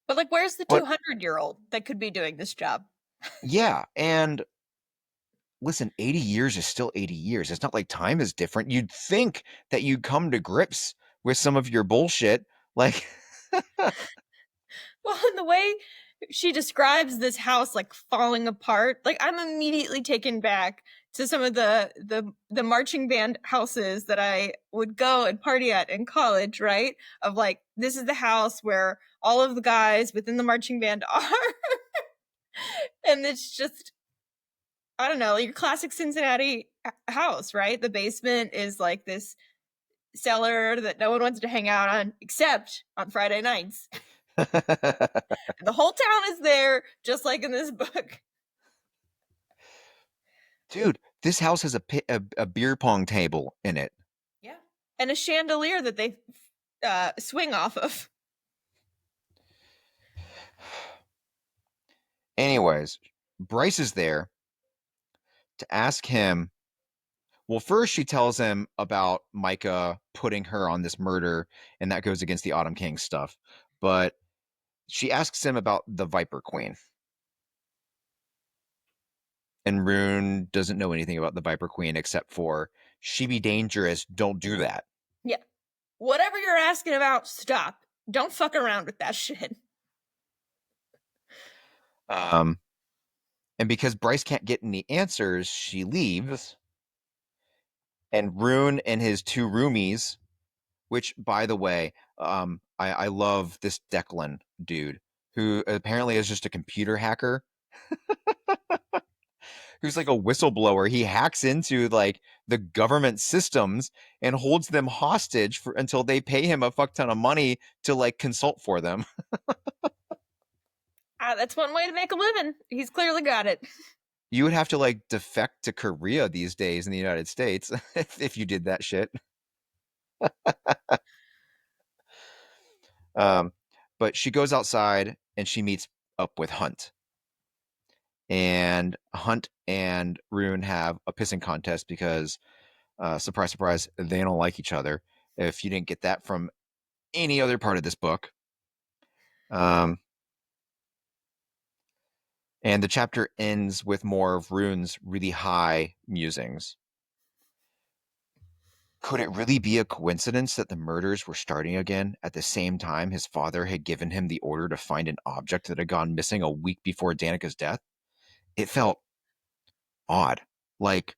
But like, where's the But 200-year-old that could be doing this job? yeah, and listen, 80 years is still 80 years. It's not like time is different. You'd think that you'd come to grips with some of your bullshit. Like, Well, in the way she describes this house like falling apart, like I'm immediately taken back to some of the marching band houses that I would go and party at in college, right? Of like, this is the house where all of the guys within the marching band are. And it's just, I don't know, your classic Cincinnati house, right? The basement is like this cellar that no one wants to hang out on except on Friday nights. And the whole town is there, just like in this book. dude, this house has a beer pong table in it. Yeah. And a chandelier that they swing off of. Anyways, Bryce is there to ask him. Well, first she tells him about Micah putting her on this murder, and that goes against the Autumn King stuff. But she asks him about the Viper Queen. And Ruhn doesn't know anything about the Viper Queen except for she be dangerous, don't do that. Yeah. Whatever you're asking about, stop. Don't fuck around with that shit. And because Bryce can't get any answers, she leaves. And Ruhn and his two roomies, which, by the way, I love this Declan dude who apparently is just a computer hacker who's like a whistleblower. He hacks into like the government systems and holds them hostage for until they pay him a fuck ton of money to like consult for them. That's one way to make a living. He's clearly got it. You would have to like defect to Korea these days in the United States if you did that shit. But she goes outside and she meets up with Hunt. And Hunt and Ruhn have a pissing contest because, surprise, surprise, they don't like each other. If you didn't get that from any other part of this book. And the chapter ends with more of Ruhn's really high musings. Could it really be a coincidence that the murders were starting again at the same time his father had given him the order to find an object that had gone missing a week before Danika's death? It felt odd, like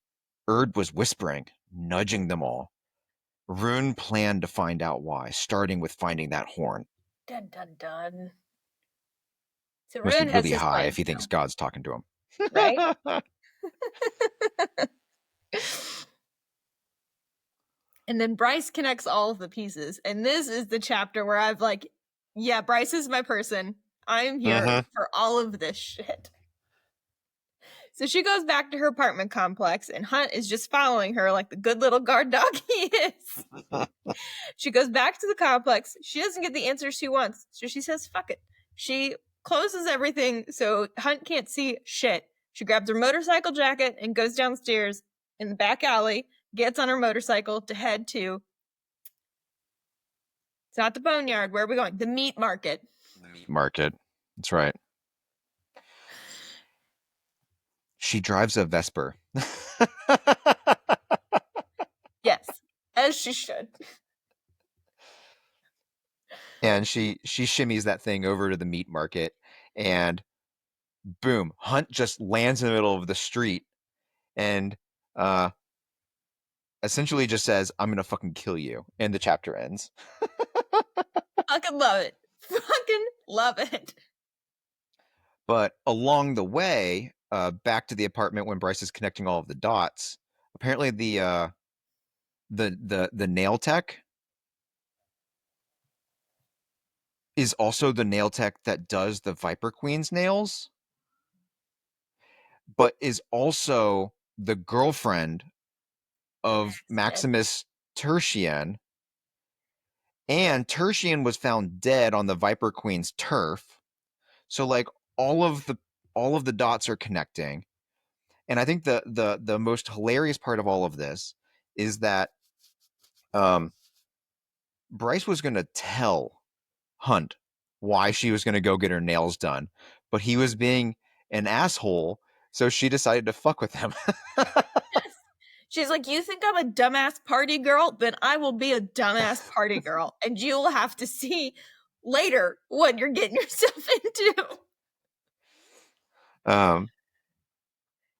Erd was whispering, nudging them all. Ruhn planned to find out why, starting with finding that horn. Dun dun dun. So Must be Ruhn has really his high plans if he thinks God's talking to him. now, right? And then Bryce connects all of the pieces. And this is the chapter where I've like, yeah, Bryce is my person. I'm here for all of this shit. So she goes back to her apartment complex, and Hunt is just following her like the good little guard dog he is. She goes back to the complex. She doesn't get the answer she wants, so she says, fuck it. She closes everything so Hunt can't see shit. She grabs her motorcycle jacket and goes downstairs in the back alley, gets on her motorcycle to head to... It's not the boneyard. Where are we going? The meat market. The meat market. That's right. She drives a Vesper. Yes, as she should. And she shimmies that thing over to the meat market, and boom, Hunt just lands in the middle of the street and essentially just says, I'm gonna fucking kill you. And the chapter ends. Fucking love it. Fucking love it. But along the way, back to the apartment when Bryce is connecting all of the dots, apparently the nail tech is also the nail tech that does the Viper Queen's nails, but is also the girlfriend of Maximus Tertian. And Tertian was found dead on the Viper Queen's turf. So like all of the dots are connecting. And I think the most hilarious part of all of this is that Bryce was going to tell Hunt why she was going to go get her nails done, but he was being an asshole, so she decided to fuck with him. She's like, you think I'm a dumbass party girl? Then I will be a dumbass party girl, and you'll have to see later what you're getting yourself into.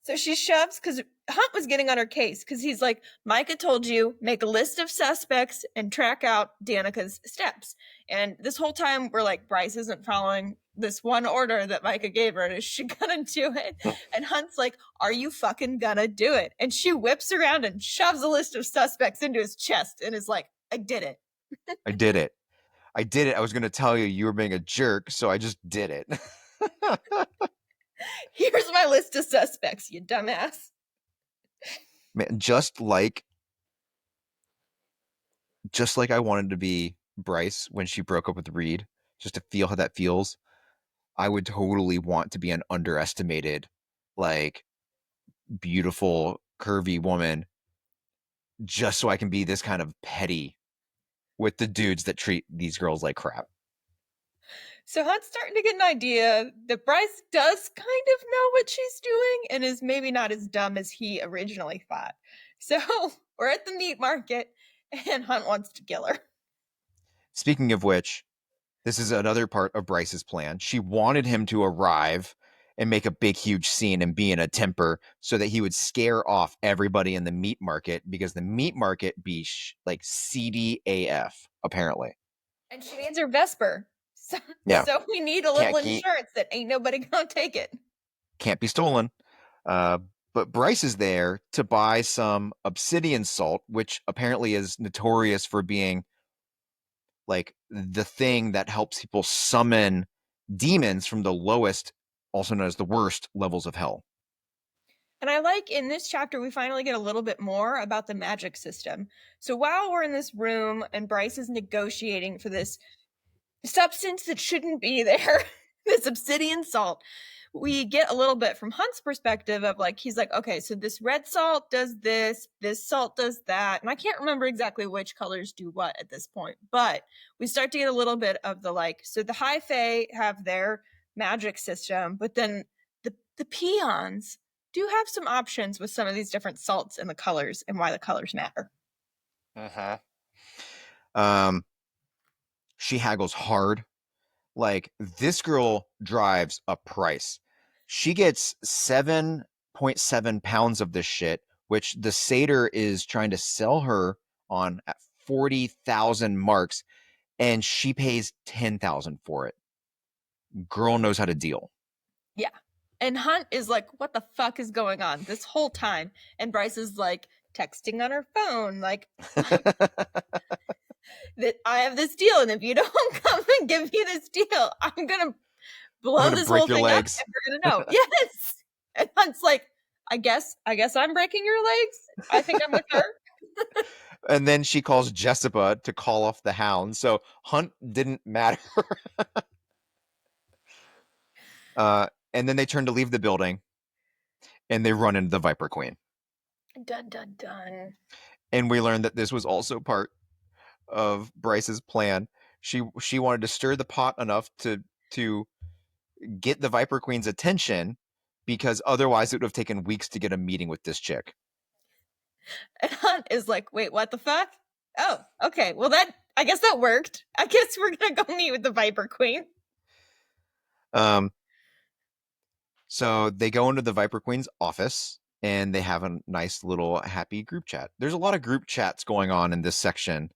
So she shoves, because Hunt was getting on her case, because he's like, Micah told you, make a list of suspects and track out Danika's steps. And this whole time, we're like, Bryce isn't following this one order that Micah gave her, and is she gonna do it? And Hunt's like, are you fucking gonna do it? And she whips around and shoves a list of suspects into his chest and is like, I did it. I did it. I did it. I was gonna tell you you were being a jerk, so I just did it. Here's my list of suspects, you dumbass. Man, just like I wanted to be Bryce when she broke up with Reed, just to feel how that feels. I would totally want to be an underestimated, like, beautiful, curvy woman, just so I can be this kind of petty with the dudes that treat these girls like crap. So Hunt's starting to get an idea that Bryce does kind of know what she's doing and is maybe not as dumb as he originally thought. So we're at the meat market, and Hunt wants to kill her. Speaking of which, this is another part of Bryce's plan. She wanted him to arrive and make a big, huge scene and be in a temper so that he would scare off everybody in the meat market, because the meat market be like seedy AF, apparently. And she needs her Vesper. So we need a little insurance that ain't nobody gonna take it. Can't be stolen. But Bryce is there to buy some obsidian salt, which apparently is notorious for being like the thing that helps people summon demons from the lowest, also known as the worst, levels of hell. And I like in this chapter, we finally get a little bit more about the magic system. So while we're in this room and Bryce is negotiating for this substance that shouldn't be there, this obsidian salt, we get a little bit from Hunt's perspective of like, he's like, okay, so this red salt does this salt does that. And I can't remember exactly which colors do what at this point, but we start to get a little bit of the like, so the high fae have their magic system, but then the peons do have some options with some of these different salts and the colors and why the colors matter. She haggles hard. Like, this girl drives a price. She gets 7.7 pounds of this shit, which the satyr is trying to sell her on at 40,000 marks, and she pays 10,000 for it. Girl knows how to deal. Yeah. And Hunt is like, what the fuck is going on this whole time? And Bryce is like texting on her phone, like, that I have this deal, and if you don't come and give me this deal, I'm gonna blow this whole thing legs up, and we're gonna know. Yes. And Hunt's like, I guess I'm breaking your legs. I think I'm with her. And then she calls Jessica to call off the hound. So Hunt didn't matter. And then they turn to leave the building and they run into the Viper Queen. Dun dun dun. And we learned that this was also part of Bryce's plan. She wanted to stir the pot enough to get the Viper Queen's attention, because otherwise it would have taken weeks to get a meeting with this chick. And Hunt is like, wait, what the fuck? Oh, okay. Well, I guess that worked. I guess we're gonna go meet with the Viper Queen. So they go into the Viper Queen's office and they have a nice little happy group chat. There's a lot of group chats going on in this section.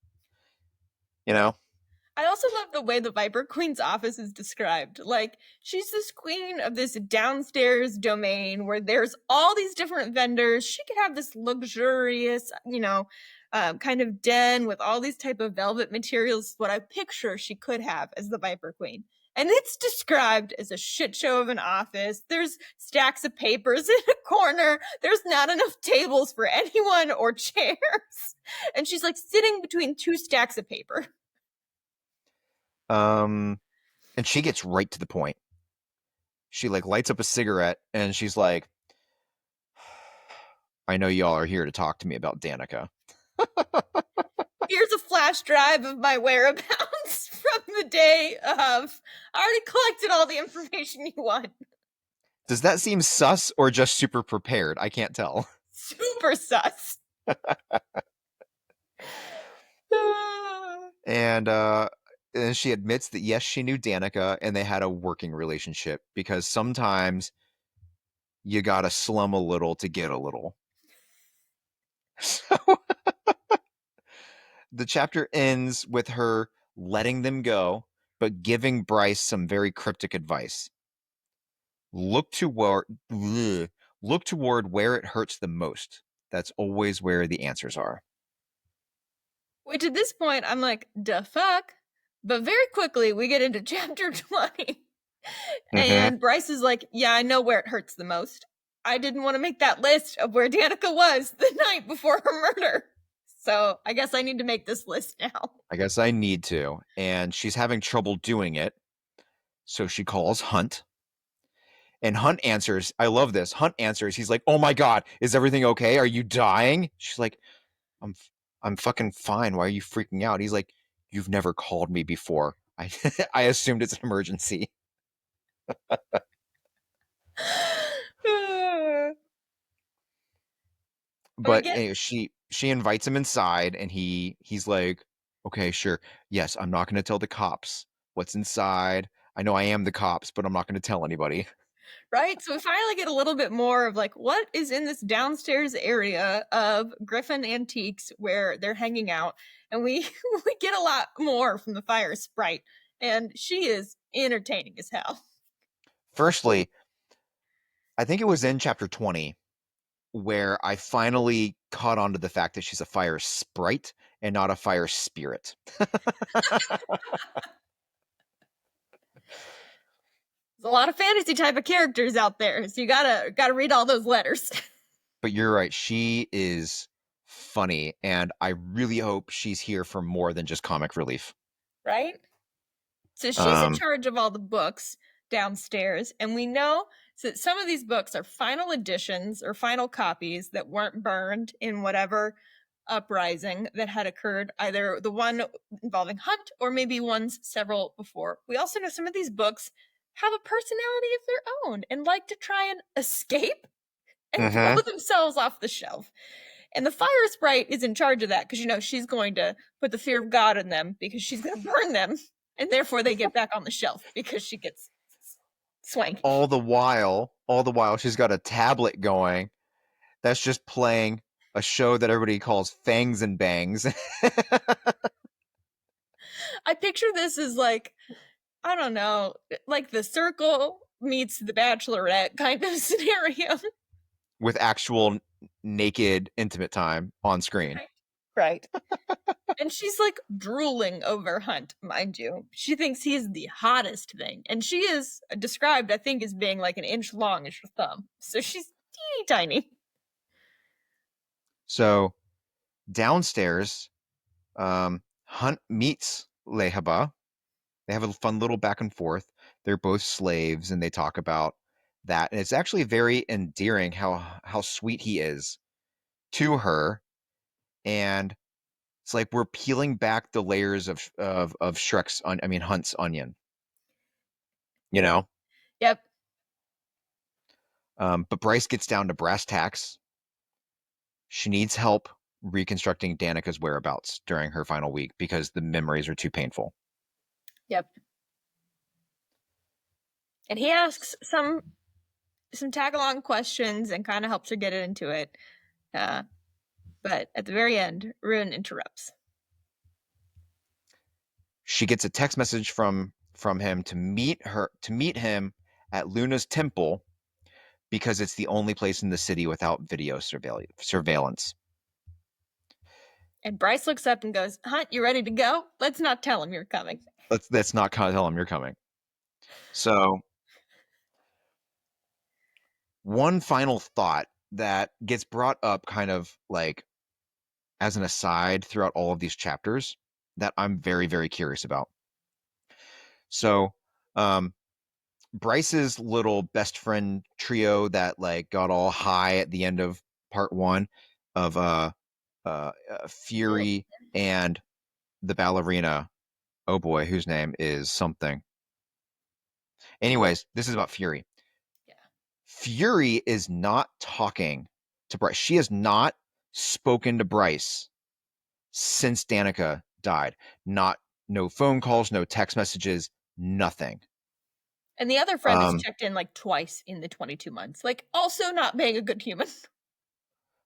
You know? I also love the way the Viper Queen's office is described. Like, she's this queen of this downstairs domain where there's all these different vendors. She could have this luxurious, kind of den with all these type of velvet materials. What I picture she could have as the Viper Queen. And it's described as a shit show of an office. There's stacks of papers in a corner. There's not enough tables for anyone or chairs. And she's like sitting between two stacks of paper. And she gets right to the point. She like lights up a cigarette and she's like, I know y'all are here to talk to me about Danika. Here's a flash drive of my whereabouts from the day of. I already collected all the information you want. Does that seem sus or just super prepared? I can't tell. Super sus. And she admits that yes, she knew Danika and they had a working relationship, because sometimes you gotta slum a little to get a little. So the chapter ends with her letting them go, but giving Bryce some very cryptic advice. Look toward where it hurts the most. That's always where the answers are. Which at this point, I'm like, duh fuck. But very quickly, we get into chapter 20. And Bryce is like, yeah, I know where it hurts the most. I didn't want to make that list of where Danika was the night before her murder. So I guess I need to make this list now. I guess I need to. And she's having trouble doing it. So she calls Hunt. And Hunt answers. I love this. Hunt answers. He's like, oh my God, is everything okay? Are you dying? She's like, I'm fucking fine. Why are you freaking out? He's like, you've never called me before. I assumed it's an emergency. But anyway, she invites him inside and he's like, okay, sure. Yes, I'm not going to tell the cops what's inside. I know I am the cops, but I'm not going to tell anybody. Right? So we finally get a little bit more of like what is in this downstairs area of Griffin Antiques where they're hanging out. And we get a lot more from the fire sprite. And she is entertaining as hell. Firstly, I think it was in chapter 20 where I finally caught on to the fact that she's a fire sprite and not a fire spirit. There's a lot of fantasy type of characters out there, so you gotta read all those letters. But you're right, she is funny, and I really hope she's here for more than just comic relief. Right? So she's in charge of all the books downstairs, and we know that some of these books are final editions or final copies that weren't burned in whatever uprising that had occurred, either the one involving Hunt or maybe ones several before. We also know some of these books have a personality of their own and like to try and escape and throw themselves off the shelf. And the fire sprite is in charge of that because, she's going to put the fear of God in them because she's going to burn them. And therefore they get back on the shelf because she gets swanky. All the while, she's got a tablet going that's just playing a show that everybody calls Fangs and Bangs. I picture this as like, I don't know, like The Circle meets The Bachelorette kind of scenario. With actual naked, intimate time on screen. Right. And she's like drooling over Hunt, mind you. She thinks he's the hottest thing. And she is described, I think, as being like an inch long as your thumb. So she's teeny tiny. So downstairs, Hunt meets Lehaba. They have a fun little back and forth. They're both slaves, and they talk about that. And it's actually very endearing how sweet he is to her. And it's like we're peeling back the layers of Hunt's onion. You know? Yep. But Bryce gets down to brass tacks. She needs help reconstructing Danika's whereabouts during her final week because the memories are too painful. Yep. And he asks some tag-along questions and kind of helps her get into it. But at the very end, Ruhn interrupts. She gets a text message from him to meet him at Luna's temple because it's the only place in the city without video surveillance. And Bryce looks up and goes, Hunt, you ready to go? Let's not tell him you're coming. Let's not tell him you're coming. So one final thought that gets brought up kind of like as an aside throughout all of these chapters that I'm very, very curious about. So Bryce's little best friend trio that like got all high at the end of part 1 of Fury and the ballerina. Oh boy, whose name is something. Anyways, this is about Fury. Yeah. Fury is not talking to Bryce. She has not spoken to Bryce since Danika died. No phone calls, no text messages, nothing. And the other friend has checked in like twice in the 22 months. Like, also not being a good human.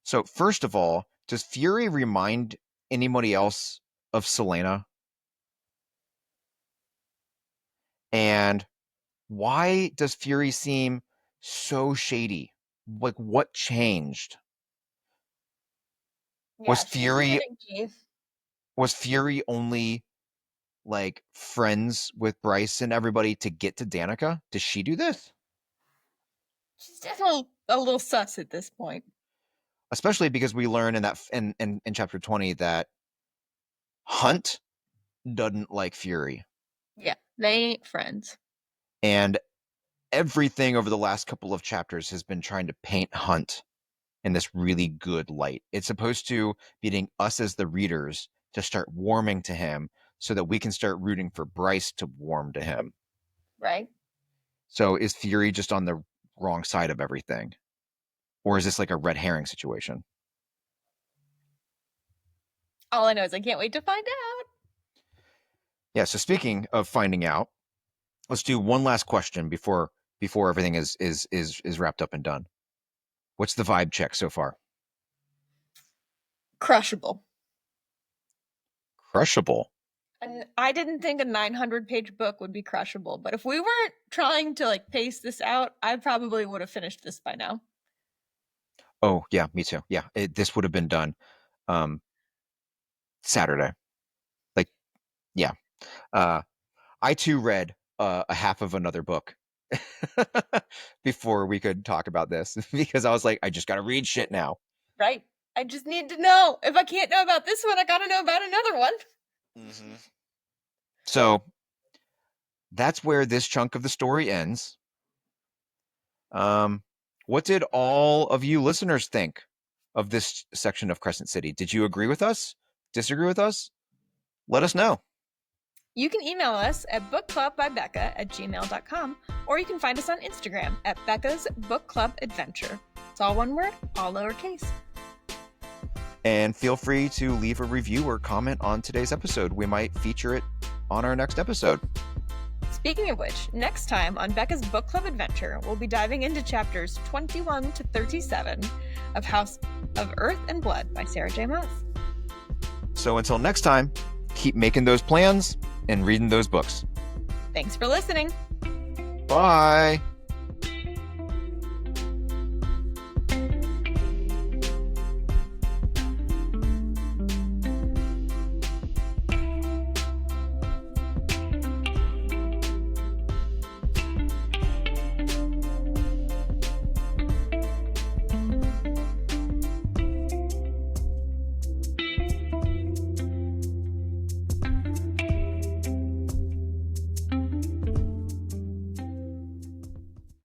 So, first of all, does Fury remind anybody else of Selena? And why does Fury seem so shady? Like, what changed? Yeah, was Fury only like friends with Bryce and everybody to get to Danika? Does she do this? She's definitely a little sus at this point. Especially because we learn in chapter 20 that Hunt doesn't like Fury. Yeah, they ain't friends. And everything over the last couple of chapters has been trying to paint Hunt in this really good light. It's supposed to be getting us as the readers to start warming to him so that we can start rooting for Bryce to warm to him. Right. So is Fury just on the wrong side of everything? Or is this like a red herring situation? All I know is I can't wait to find out. Yeah, so speaking of finding out, let's do one last question before everything is wrapped up and done. What's the vibe check so far? Crushable. Crushable. And I didn't think a 900-page book would be crushable, but if we weren't trying to like pace this out, I probably would have finished this by now. Oh yeah, me too. Yeah, this would have been done Saturday. Like, yeah. I too read a half of another book before we could talk about this because I was like, I just got to read shit now. Right. I just need to know. If I can't know about this one, I got to know about another one. Mm-hmm. So that's where this chunk of the story ends. What did all of you listeners think of this section of Crescent City? Did you agree with us? Disagree with us? Let us know. You can email us at bookclubbybecca@gmail.com, or you can find us on Instagram at Becca's Book Club Adventure. It's all one word, all lowercase. And feel free to leave a review or comment on today's episode. We might feature it on our next episode. Speaking of which, next time on Becca's Book Club Adventure, we'll be diving into chapters 21 to 37 of House of Earth and Blood by Sarah J. Maas. So until next time, keep making those plans and reading those books. Thanks for listening. Bye.